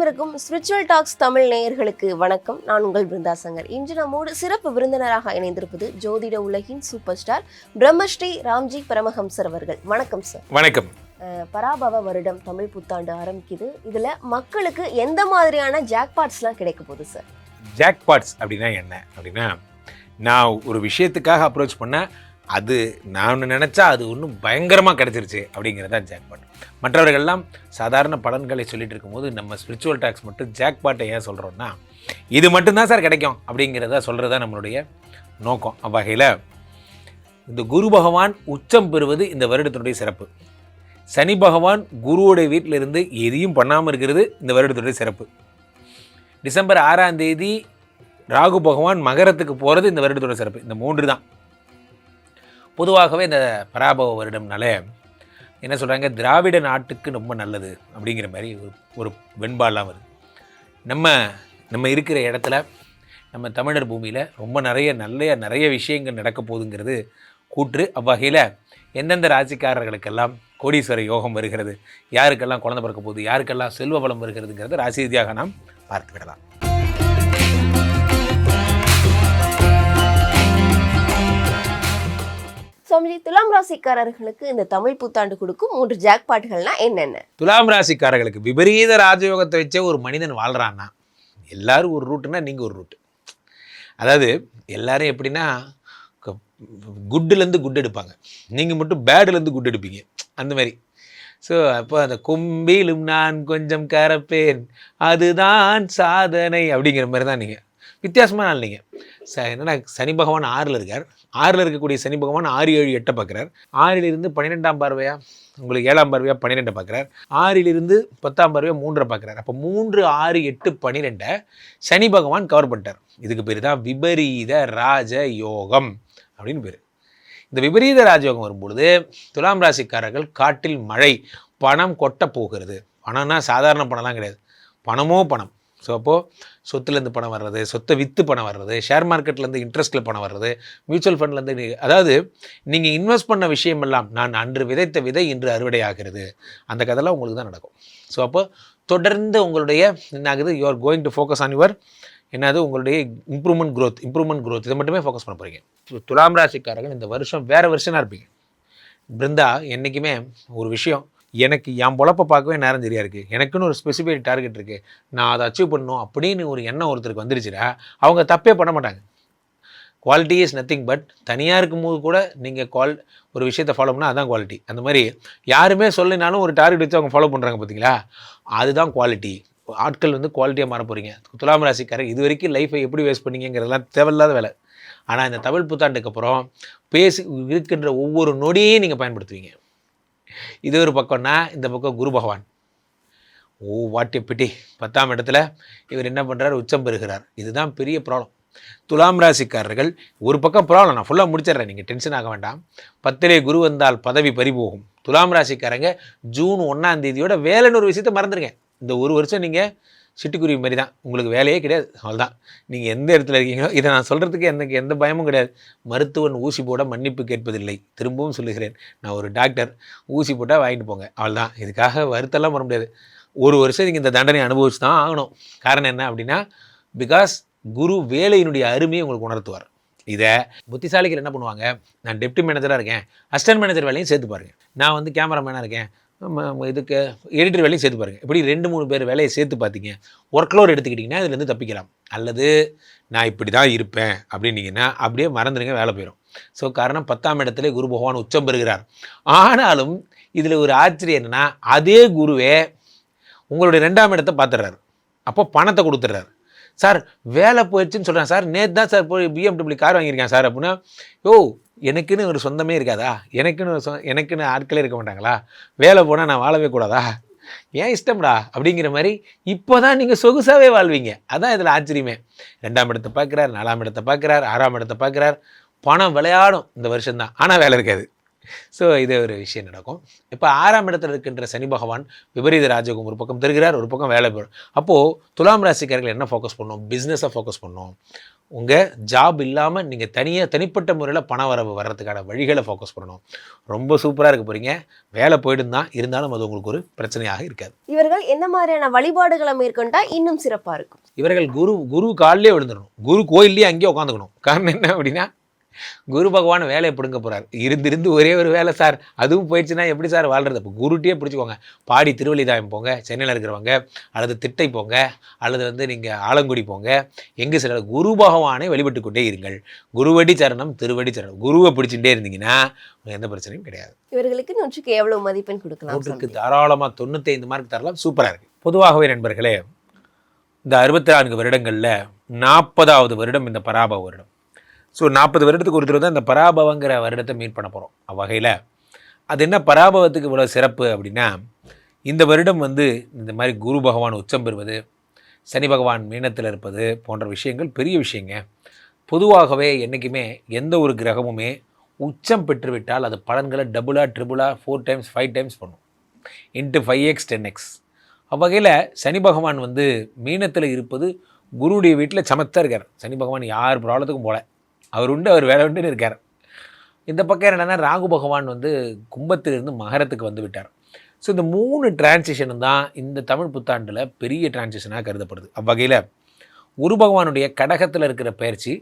உலகெங்கும் இருக்கும் spiritual tax Tamil நேயர்களுக்கு வணக்கம். நான் உங்கள் பிருந்தா சங்கர். இன்று நம்மோடு சிறப்பு விருந்தினராக இணைந்திருப்பது ஜோதிட உலகின் சூப்பர் ஸ்டார் பிரம்மஸ்ரீ ராம்ஜி பரமஹம்சர் அவர்கள். வணக்கம் சார். வணக்கம். பராபவ வருடம் தமிழ் புத்தாண்டு ஆரம்பிக்குது. இதுல மக்களுக்கு எந்த மாதிரியான ஜாக்பாட்ஸ்லாம் கிடைக்க போகுது சார்? ஜாக்பாட்ஸ் அப்படின்னா என்ன அப்படின்னா, நான் ஒரு விஷயத்துக்காக அப்ரோச் பண்ண அது நான் நினச்சா அது ஒன்றும் பயங்கரமாக கிடச்சிருச்சு அப்படிங்கிறது தான் ஜாக்பாட். மற்றவர்கள்லாம் சாதாரண பலன்களை சொல்லிட்டு இருக்கும்போது நம்ம ஸ்பிரிச்சுவல் டாக்ஸ் மட்டும் ஜாக்பாட்டை ஏன் சொல்கிறோன்னா, இது மட்டும்தான் சார் கிடைக்கும் அப்படிங்கிறத சொல்கிறது தான் நம்மளுடைய நோக்கம். அவ்வகையில் இந்த குரு பகவான் உச்சம் பெறுவது இந்த வருடத்தினுடைய சிறப்பு. சனி பகவான் குருவோடைய வீட்டில் இருந்து எதையும் பண்ணாமல் இருக்கிறது இந்த வருடத்துடைய சிறப்பு. டிசம்பர் 6ஆம் தேதி ராகு பகவான் மகரத்துக்கு போகிறது இந்த வருடத்தோட சிறப்பு. இந்த 3 தான். பொதுவாகவே இந்த பராபவ வருடம்னால என்ன சொல்கிறாங்க, திராவிட நாட்டுக்கு ரொம்ப நல்லது அப்படிங்கிற மாதிரி ஒரு வெண்பாலாம் வருது. நம்ம இருக்கிற இடத்துல நம்ம தமிழர் பூமியில் ரொம்ப நிறைய விஷயங்கள் நடக்க போகுதுங்கிறது கூற்று. அவ்வகையில் எந்தெந்த ராசிக்காரர்களுக்கெல்லாம் கோடீஸ்வர யோகம் வருகிறது, யாருக்கெல்லாம் குழந்தை பிறக்க போகுது, யாருக்கெல்லாம் செல்வ வளம் வருகிறதுங்கிறத ராசி ரீதியாக நாம் பார்த்து விடலாம். சுவாமிஜி, துலாம் ராசிக்காரர்களுக்கு இந்த தமிழ் புத்தாண்டு கொடுக்கும் 3 ஜாக்பாட்டுகள்னா என்னென்ன? துலாம் ராசிக்காரர்களுக்கு விபரீத ராஜயோகத்தை வச்சே ஒரு மனிதன் வாழ்கிறான்னா, எல்லாரும் ஒரு ரூட்டுனா நீங்கள் ஒரு ரூட்டு. அதாவது எல்லாரும் எப்படின்னா குட்டுலேருந்து குட் எடுப்பாங்க, நீங்கள் மட்டும் பேடுலேருந்து குட் எடுப்பீங்க அந்த மாதிரி. ஸோ அப்போ அந்த கொம்பிலும் நான் கொஞ்சம் கரப்பேன் அதுதான் சாதனை அப்படிங்கிற மாதிரி தான் நீங்கள் வித்தியாசமான ஆள். நீங்கள் என்னென்னா சனி பகவான் 6ல் இருக்கார். 6ல் இருக்கக்கூடிய சனி பகவான் 6, 7, 8 பார்க்குறார். 6லிருந்து 12ஆம் பார்வையாக உங்களுக்கு 7ஆம் பார்வையாக 12 பார்க்குறார். 6லிருந்து 10ஆம் பார்வையாக 3 பார்க்குறார். அப்போ 3, 6, 8, 12 சனி பகவான் கவர் பண்ணிட்டார். இதுக்கு பேர் தான் விபரீத ராஜ யோகம் அப்படின்னு பேர். இந்த விபரீத ராஜயோகம் வரும்பொழுது துலாம் ராசிக்காரர்கள் காட்டில் மழை, பணம் கொட்ட போகிறது. பணம்னா சாதாரண பணம்லாம் கிடையாது, பணமோ பணம். ஸோ அப்போது சொத்துலேருந்து பணம் வர்றது, சொத்தை விற்று பணம் வர்றது, ஷேர் மார்க்கெட்லேருந்து இன்ட்ரெஸ்ட்டில் பணம் வர்றது, மியூச்சுவல் ஃபண்ட்லேருந்து, அதாவது நீங்கள் இன்வெஸ்ட் பண்ண விஷயமெல்லாம் நான் அன்று விதைத்த விதை இன்று அறுவடை ஆகிறது, அந்த கதைலாம் உங்களுக்கு தான் நடக்கும். ஸோ அப்போ தொடர்ந்து உங்களுடைய என்ன ஆகுது, you are going to focus on your என்னது உங்களுடைய இம்ப்ரூவ்மெண்ட் க்ரோத் இதை மட்டுமே ஃபோக்கஸ் பண்ண போகிறீங்க. துலாம் ராசிக்காரர்கள் இந்த வருஷம் வேறு வருஷனாக இருப்பீங்க. பிருந்தா, என்றைக்குமே ஒரு விஷயம், எனக்கு என் பொழப்பை பார்க்கவே நேரம் சரியாக இருக்குது, எனக்குன்னு ஒரு ஸ்பெசிஃபைக் டார்கெட் இருக்குது, நான் அதை அச்சீவ் பண்ணணும் அப்படின்னு ஒரு எண்ணம் ஒருத்தருக்கு வந்துருச்சுன்னா அவங்க தப்பே பண்ண மாட்டாங்க. குவாலிட்டி இஸ் நத்திங் பட் தனியாக இருக்கும்போது கூட நீங்கள் ஒரு விஷயத்தை ஃபாலோ பண்ணால் அதுதான் குவாலிட்டி. அந்த மாதிரி யாருமே சொல்லினாலும் ஒரு டார்கெட் வச்சு அவங்க ஃபாலோ பண்ணுறாங்க பார்த்தீங்களா, அதுதான் குவாலிட்டி. ஆட்கள் குவாலிட்டியாக மாற போகிறீங்க. துலாம் ராசிக்காரர் இது வரைக்கும் லைஃப்பை எப்படி வேஸ்ட் பண்ணிங்கிறதெல்லாம் தேவையில்லாத வேலை. ஆனால் இந்த தமிழ் புத்தாண்டுக்கு அப்புறம் இருக்கின்ற ஒவ்வொரு நொடியையும் நீங்கள் பயன்படுத்துவீங்க. இது ஒரு பக்கம்னா, இந்த பக்கம் குரு பகவான் வாட்டிய பிட்டி 10ஆம் இடத்துல இவர் என்ன பண்ணுறார், உச்சம் பெறுகிறார். இதுதான் பெரிய ப்ராப்ளம். துலாம் ராசிக்காரர்கள் ஒரு பக்கம் ப்ராப்ளம், நான் ஃபுல்லாக முடிச்சிடுறேன், நீங்கள் டென்ஷன் ஆக வேண்டாம். 10லே குரு வந்தால் பதவி பறிபோகும். துலாம் ராசிக்காரங்க ஜூன் 1ஆம் தேதியோட வேலைன்னு ஒரு விஷயத்தை மறந்துடுங்க. இந்த ஒரு வருஷம் நீங்கள் சிட்டுக்குருவி மாதிரி தான், உங்களுக்கு வேலையே கிடையாது. அவ்வளோதான். நீங்கள் எந்த இடத்துல இருக்கீங்களோ, இதை நான் சொல்கிறதுக்கு எனக்கு எந்த பயமும் கிடையாது. மருத்துவன் ஊசி போட மன்னிப்பு கேட்பதில்லை. திரும்பவும் சொல்லுகிறேன், நான் ஒரு டாக்டர், ஊசி போட்டால் வாங்கிட்டு போங்க, அவ்வளோதான். இதுக்காக வருத்தெல்லாம் வர முடியாது. ஒரு வருஷம் நீங்கள் இந்த தண்டனை அனுபவிச்சு தான் ஆகணும். காரணம் என்ன அப்படின்னா, பிகாஸ் குரு வேலையினுடைய அருமையை உங்களுக்கு உணர்த்துவார். இதை புத்திசாலிகள் என்ன பண்ணுவாங்க, நான் டெப்டி மேனேஜராக இருக்கேன், அசிஸ்டன்ட் மேனேஜர் வேலையும் சேர்த்து பாருங்கள், நான் கேமராமேனாக இருக்கேன், இதுக்கு எடிட்டர் வேலையும் சேர்த்து பாருங்கள், இப்படி 2-3 பேர் வேலையை சேர்த்து பார்த்தீங்க, ஒர்க்லோட் எடுத்துக்கிட்டிங்கன்னா இதுலேருந்து தப்பிக்கலாம். அல்லது நான் இப்படி தான் இருப்பேன் அப்படின்னீங்கன்னா அப்படியே மறந்துடுங்க, வேலை போயிடும். ஸோ காரணம் 10ஆம் இடத்துல குரு பகவான் உச்சம் பெறுகிறார். ஆனாலும் இதில் ஒரு ஆச்சரியம் என்னென்னா, அதே குருவே உங்களுடைய 2ஆம் இடத்தை பார்த்துடுறாரு. அப்போ பணத்தை கொடுத்துட்றாரு. சார் வேலை போயிடுச்சுன்னு சொல்கிறேன் சார், நேற்று தான் சார் போய் BMW கார் வாங்கியிருக்கேன் சார் அப்படின்னா, எனக்குன்னு ஒரு சொந்தமே இருக்காதா, எனக்குன்னு ஆட்களே இருக்க மாட்டாங்களா, வேலை போனால் நான் வாழவே கூடாதா, ஏன் இஷ்டம்டா அப்படிங்கிற மாதிரி இப்போ தான் நீங்கள் சொகுசாகவே வாழ்வீங்க. அதான் இதில் ஆச்சரியமே. 2ஆம் இடத்தை பார்க்குறார், 4ஆம் இடத்தை பார்க்குறார், 6ஆம் இடத்தை பார்க்குறார். பணம் விளையாடும் இந்த வருஷம்தான், ஆனால் வேலை இருக்காது. ஸோ இது ஒரு விஷயம் நடக்கும். இப்போ 6ஆம் இடத்துல இருக்கின்ற சனி பகவான் விபரீத ராஜயோகம் ஒரு பக்கம் தருகிறார், ஒரு பக்கம் வேலை போடும். அப்போது துலாம் ராசிக்காரர்கள் என்ன ஃபோக்கஸ் பண்ணணும், பிஸ்னஸை ஃபோக்கஸ் பண்ணணும், உங்கள் ஜாப் இல்லாமல் நீங்கள் தனிப்பட்ட முறையில் பண வரவு வர்றதுக்கான வழிகளை ஃபோக்கஸ் பண்ணணும். ரொம்ப சூப்பராக இருக்க போகிறீங்க. வேலை போயிடும் தான், இருந்தாலும் அது உங்களுக்கு ஒரு பிரச்சனையாக இருக்காது. இவர்கள் என்ன மாதிரியான வழிபாடுகளை மேற்கொண்டா இன்னும் சிறப்பாக இருக்கும்? இவர்கள் குரு காலிலே விழுந்துடணும். குரு கோயிலே அங்கேயே உட்காந்துக்கணும். காரணம் என்ன அப்படின்னா, குரு பகவான் வேலையை பிடுங்க போகிறார். இருந்து ஒரே ஒரு வேலை சார், அதுவும் போயிடுச்சுன்னா எப்படி சார் வாழ்கிறது? அப்போ குருட்டியே பிடிச்சிக்கோங்க. பாடி திருவள்ளிதாயம் போங்க, சென்னையில் இருக்கிறவங்க, அல்லது திட்டை போங்க, அல்லது நீங்கள் ஆலங்குடி போங்க. எங்கே சில குரு பகவானை வழிபட்டு கொண்டே இருங்கள். குருவடி சரணம் திருவடி சரணம். குருவை பிடிச்சிட்டே இருந்தீங்கன்னா எந்த பிரச்சனையும் கிடையாது. இவர்களுக்கு 100க்கு எவ்வளவு மதிப்பெண் கொடுக்கலாம்? 100க்கு தாராளமாக 95 மார்க் தரலாம். சூப்பராக இருக்குது. பொதுவாகவே நண்பர்களே, இந்த 64 வருடங்களில் 40வது வருடம் இந்த பராபவ வருடம். ஸோ 40 வருடத்துக்கு ஒரு தடவை தான் இந்த பராபவங்கிற வருடத்தை மீட் பண்ண போகிறோம். அவ்வகையில் அது என்ன பராபவத்துக்கு இவ்வளோ சிறப்பு அப்படின்னா, இந்த வருடம் இந்த மாதிரி குரு பகவான் உச்சம் பெறுவது, சனி பகவான் மீனத்தில் இருப்பது போன்ற விஷயங்கள் பெரிய விஷயங்க. பொதுவாகவே என்றைக்குமே எந்த ஒரு கிரகமுமே உச்சம் பெற்றுவிட்டால் அது பலன்களை டபுளாக ட்ரிபிளாக 4 டைம்ஸ் 5 டைம்ஸ் பண்ணும். Into 5x 10x. அவ்வகையில் சனி பகவான் மீனத்தில் இருப்பது குருவுடைய வீட்டில் சமத்தாக இருக்கார். சனி பகவான் யார் ப்ராப்ளத்துக்கும் போல, அவர் உண்டு, அவர் வேலை உண்டுன்னு இருக்கார். இந்த பக்கம் என்னென்னா, ராகு பகவான் கும்பத்திலிருந்து மகரத்துக்கு வந்து விட்டார். ஸோ இந்த 3 டிரான்சிஷனும் தான் இந்த தமிழ் புத்தாண்டில் பெரிய டிரான்சிஷனாக கருதப்படுது. அவ்வகையில் குரு பகவானுடைய கடகத்தில் இருக்கிற பயிற்சி,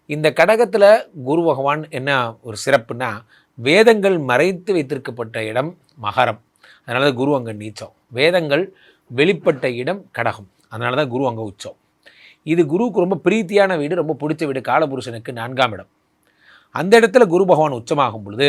இந்த கடகத்தில் குரு பகவான் என்ன ஒரு சிறப்புன்னா, வேதங்கள் மறைத்து வைத்திருக்கப்பட்ட இடம் மகரம், அதனால தான் குரு அங்கே நீச்சம். வேதங்கள் வெளிப்பட்ட இடம் கடகம், அதனால தான் குரு அங்கே உச்சம். இது குருவுக்கு ரொம்ப பிரீத்தியான வீடு, ரொம்ப பிடிச்ச வீடு. காலபுருஷனுக்கு 4ஆம் இடம். அந்த இடத்துல குரு பகவான் உச்சமாகும் பொழுது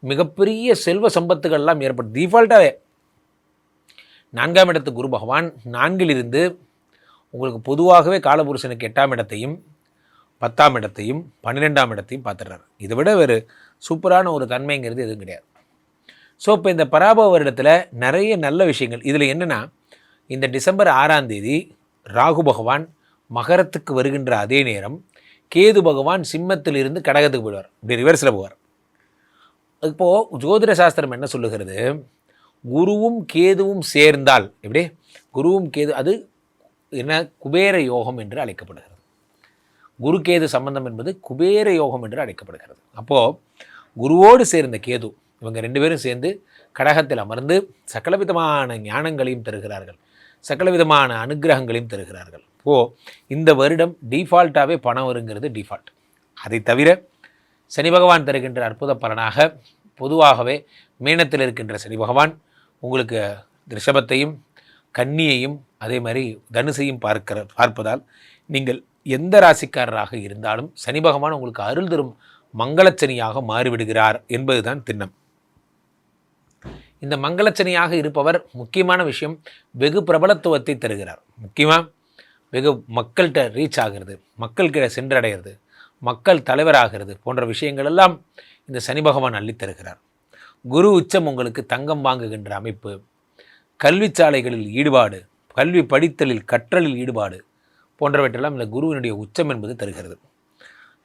மிகப்பெரிய செல்வ சம்பத்துகள்லாம் ஏற்படும். டிஃபால்ட்டாகவே 4ஆம் இடத்து குரு பகவான் 4லிருந்து உங்களுக்கு பொதுவாகவே காலபுருஷனுக்கு 8ஆம் இடத்தையும் 10ஆம் இடத்தையும் 12ஆம் இடத்தையும் பார்த்துடுறாரு. இதை விட வேறு சூப்பரான ஒரு தன்மைங்கிறது எதுவும் கிடையாது. ஸோ இப்போ இந்த பராபவ வருடத்தில் நிறைய நல்ல விஷயங்கள். இதில் என்னென்னா, இந்த டிசம்பர் 6ஆம் தேதி ராகு பகவான் மகரத்துக்கு வருகின்ற அதே நேரம் கேது பகவான் சிம்மத்திலிருந்து கடகத்துக்கு போயிடுவார். இப்படி ரிவர்ஸில் போவார். இப்போது ஜோதிட சாஸ்திரம் என்ன சொல்லுகிறது, குருவும் கேதுவும் சேர்ந்தால், எப்படி குருவும் கேது, அது என்ன குபேர யோகம் என்று அழைக்கப்படுகிறது. குரு கேது சம்பந்தம் என்பது குபேர யோகம் என்று அழைக்கப்படுகிறது. அப்போது குருவோடு சேர்ந்த கேது, இவங்க 2 பேரும் சேர்ந்து கடகத்தில் அமர்ந்து சகலவிதமான ஞானங்களையும் தருகிறார்கள், சகலவிதமான அனுகிரகங்களையும் தருகிறார்கள். இந்த வருடம் டிஃபால்ட்டாகவே பணம் வருங்கிறது டிஃபால்ட். அதை தவிர சனி பகவான் தருகின்ற அற்புத பலனாக பொதுவாகவே மீனத்தில் இருக்கின்ற சனி பகவான் உங்களுக்கு ரிஷபத்தையும் கன்னியையும் அதே மாதிரி தனுசையும் பார்ப்பதால் நீங்கள் எந்த ராசிக்காரராக இருந்தாலும் சனி பகவான் உங்களுக்கு அருள் தரும் மங்களச்சனியாக மாறிவிடுகிறார் என்பதுதான் திண்ணம். இந்த மங்களச்சனியாக இருப்பவர் முக்கியமான விஷயம், வெகு பிரபலத்துவத்தை தருகிறார். முக்கியமாக வெகு மக்கள்கிட்ட ரீச் ஆகிறது, மக்கள்கிட்ட சென்றடைகிறது, மக்கள் தலைவராகிறது போன்ற விஷயங்கள் எல்லாம் இந்த சனி பகவான் அள்ளித்தருகிறார். குரு உச்சம் உங்களுக்கு தங்கம் வாங்குகின்ற அமைப்பு, கல்வி சாலைகளில் ஈடுபாடு, கல்வி படித்தலில் கற்றலில் ஈடுபாடு போன்றவற்றெல்லாம் இந்த குருவினுடைய உச்சம் என்பது தருகிறது.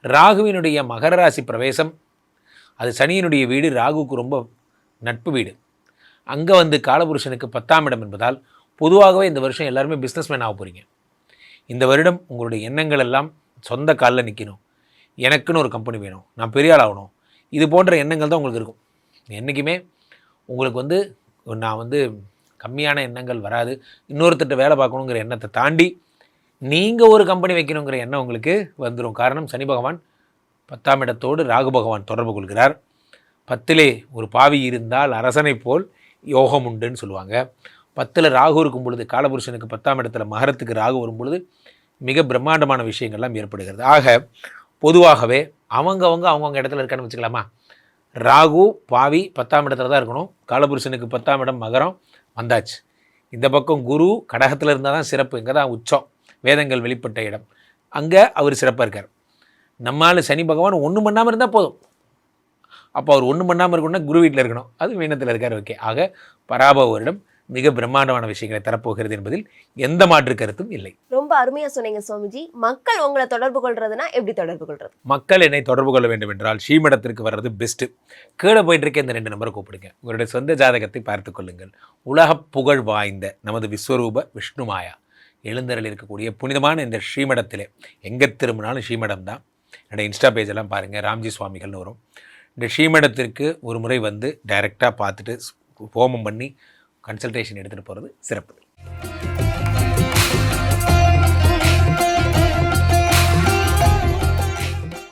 ராகுவினுடைய மகர ராசி பிரவேசம், அது சனியினுடைய வீடு, ராகுவுக்கு ரொம்ப நட்பு வீடு. அங்கே காலபுருஷனுக்கு 10ஆம் இடம் என்பதால் பொதுவாகவே இந்த வருஷம் எல்லாருமே பிஸ்னஸ்மேன் ஆக போகிறீங்க. இந்த வருடம் உங்களுடைய எண்ணங்கள் எல்லாம் சொந்த காலில் நிற்கணும், எனக்குன்னு ஒரு கம்பெனி வேணும், நான் பெரிய ஆள் ஆகணும், இது போன்ற எண்ணங்கள் தான் உங்களுக்கு இருக்கும். என்றைக்குமே உங்களுக்கு நான் கம்மியான எண்ணங்கள் வராது. இன்னொருத்தட்ட வேலை பார்க்கணுங்கிற எண்ணத்தை தாண்டி நீங்கள் ஒரு கம்பெனி வைக்கணுங்கிற எண்ணம் உங்களுக்கு வந்துடும். காரணம், சனி பகவான் 10ஆம் இடத்தோடு ராகு பகவான் தொடர்பு கொள்கிறார். 10லே ஒரு பாவி இருந்தால் அரசனை போல் யோகம் உண்டுன்னு சொல்லுவாங்க. 10ல் ராகு இருக்கும் பொழுது, காலபுருஷனுக்கு 10ஆம் இடத்துல மகரத்துக்கு ராகு வரும் பொழுது மிக பிரம்மாண்டமான விஷயங்கள்லாம் ஏற்படுகிறது. ஆக பொதுவாகவே அவங்கவுங்க இடத்துல இருக்கான்னு வச்சுக்கலாமா. ராகு பாவி 10ஆம் இடத்துல தான் இருக்கணும். காலபுருஷனுக்கு 10ஆம் இடம் மகரம் வந்தாச்சு. இந்த பக்கம் குரு கடகத்தில் இருந்தால் தான் சிறப்பு, இங்கே தான் உச்சம், வேதங்கள் வெளிப்பட்ட இடம், அங்கே அவர் சிறப்பாக இருக்கார். நம்மால் சனி பகவான் ஒன்றும் பண்ணாமல் இருந்தால் போதும். அப்போ அவர் ஒன்றும் பண்ணாமல் இருக்கணும்னா குரு வீட்டில் இருக்கணும், அது மீனத்தில் இருக்கார். ஓகே, ஆக பராபவ வருடம் மிக பிரம்மாண்டமான விஷயங்களை தரப்போகிறது என்பதில் எந்த மாற்று கருத்தும் இல்லை. ரொம்ப அருமையாக சொன்னீங்க சுவாமிஜி. மக்கள் உங்களை தொடர்பு கொள்றதுனா எப்படி தொடர்பு கொள்றது? மக்கள் என்னை தொடர்பு கொள்ள வேண்டும் என்றால் ஸ்ரீமடத்திற்கு வர்றது பெஸ்ட்டு. கீழே போயிட்டு இருக்க இந்த 2 நம்பரை கூப்பிடுங்க. உங்களுடைய சொந்த ஜாதகத்தை பார்த்து கொள்ளுங்கள். உலக புகழ் வாய்ந்த நமது விஸ்வரூப விஷ்ணுமாயா எழுந்தருள் இருக்கக்கூடிய புனிதமான இந்த ஸ்ரீமடத்தில் எங்கே திரும்பினாலும் ஸ்ரீமடம் தான். என்னோடய இன்ஸ்டா பேஜெல்லாம் பாருங்கள், ராம்ஜி சுவாமிகள்னு வரும். இந்த ஸ்ரீமடத்திற்கு ஒரு முறை வந்து டைரெக்டாக பார்த்துட்டு ஹோமம் பண்ணி கன்சல்டேஷன் எடுத்துகிட்டு போகிறது சிறப்பு.